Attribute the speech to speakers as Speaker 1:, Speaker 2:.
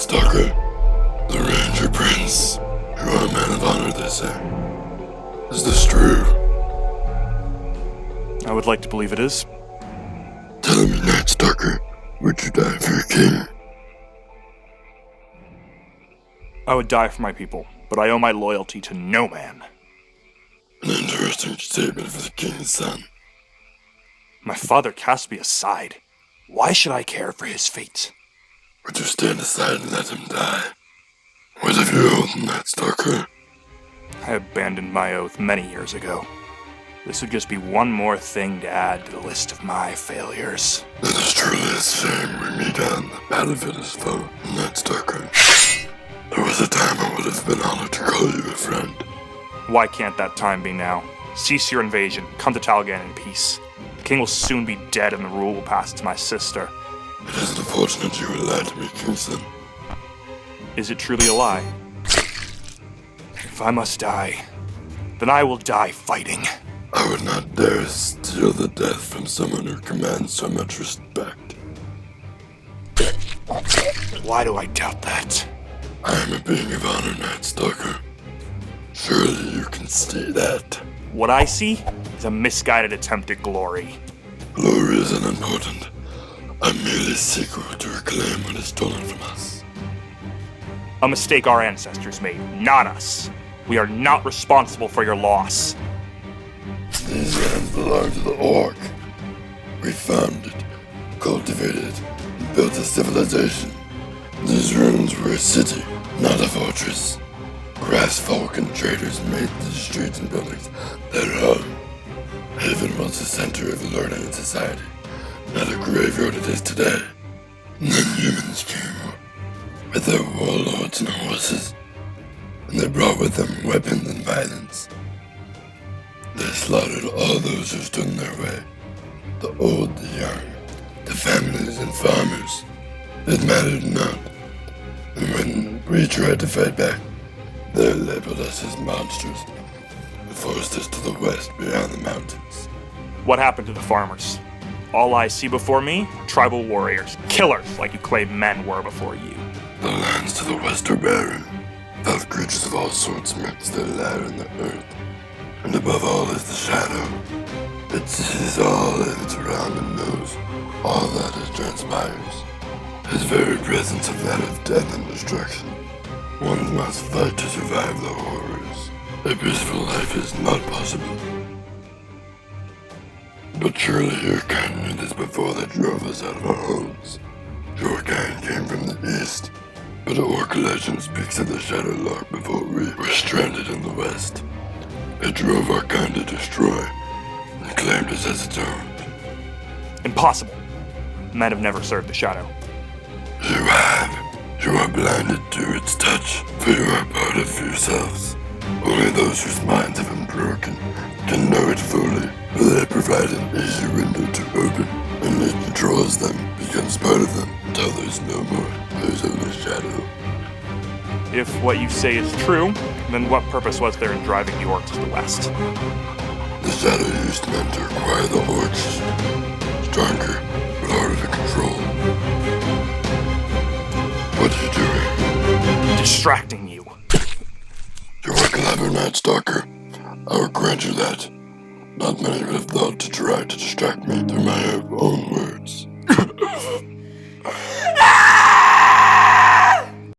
Speaker 1: Stalker, the Ranger Prince. You are a man of honor, they say. Is this true?
Speaker 2: I would like to believe it is.
Speaker 1: Tell me, Night Stalker, would you die for your king?
Speaker 2: I would die for my people, but I owe my loyalty to no man.
Speaker 1: An interesting statement for the king's son.
Speaker 2: My father cast me aside. Why should I care for his fate?
Speaker 1: Would you stand aside and let him die? What have you owed, Night Stalker?
Speaker 2: I abandoned my oath many years ago. This would just be one more thing to add to the list of my failures.
Speaker 1: It is truly a shame we meet on the battlefield as foe, Night Stalker. There was a time I would have been honored to call you a friend.
Speaker 2: Why can't that time be now? Cease your invasion. Come to Talgan in peace. The king will soon be dead and the rule will pass to my sister.
Speaker 1: It is unfortunate you would lie to me, Kingston.
Speaker 2: Is it truly a lie? If I must die, then I will die fighting.
Speaker 1: I would not dare steal the death from someone who commands so much respect.
Speaker 2: Why do I doubt that?
Speaker 1: I am a being of honor, Night Stalker. Surely you can see that.
Speaker 2: What I see is a misguided attempt at glory.
Speaker 1: Glory is unimportant. I merely seek to reclaim what is stolen from us.
Speaker 2: A mistake our ancestors made, not us. We are not responsible for your loss.
Speaker 1: These lands belong to the Orc. We founded, cultivated, and built a civilization. These ruins were a city, not a fortress. Craftsfolk and traders made the streets and buildings their home. Haven was the center of learning and society, not a graveyard it is today. And then humans came, with their warlords and horses, and they brought with them weapons and violence. They slaughtered all those who stood in their way, the old, the young, the families and farmers. It mattered not. And when we tried to fight back, they labeled us as monsters and forced us to the west beyond the mountains.
Speaker 2: What happened to the farmers? All I see before me, tribal warriors, killers like you claim men were before you.
Speaker 1: The lands to the west are barren. Fell creatures of all sorts mix their lair in the earth. And above all is the shadow. It sees all that is around and knows all that it transpires. His very presence is that of death and destruction. One must fight to survive the horrors. A peaceful life is not possible. But surely your kind knew this before they drove us out of our homes. Your kind came from the east, but Orc legend speaks of the Shadow Lark before we were stranded in the west. It drove our kind to destroy, and claimed us as its own.
Speaker 2: Impossible. Men have never served the Shadow.
Speaker 1: You have. You are blinded to its touch, for you are part of yourselves. Only those whose minds have been broken can know it fully, for they provide an easy window to open, and it draws them, becomes part of them, until there's no more. There's only shadow.
Speaker 2: If what you say is true, then what purpose was there in driving the orcs to the west?
Speaker 1: The shadow used men to acquire the orcs. Stronger, but harder to control. What are you doing?
Speaker 2: Distracting you.
Speaker 1: You are clever, Night Stalker. I will grant you that. Not many would have thought to try to distract me through my own words.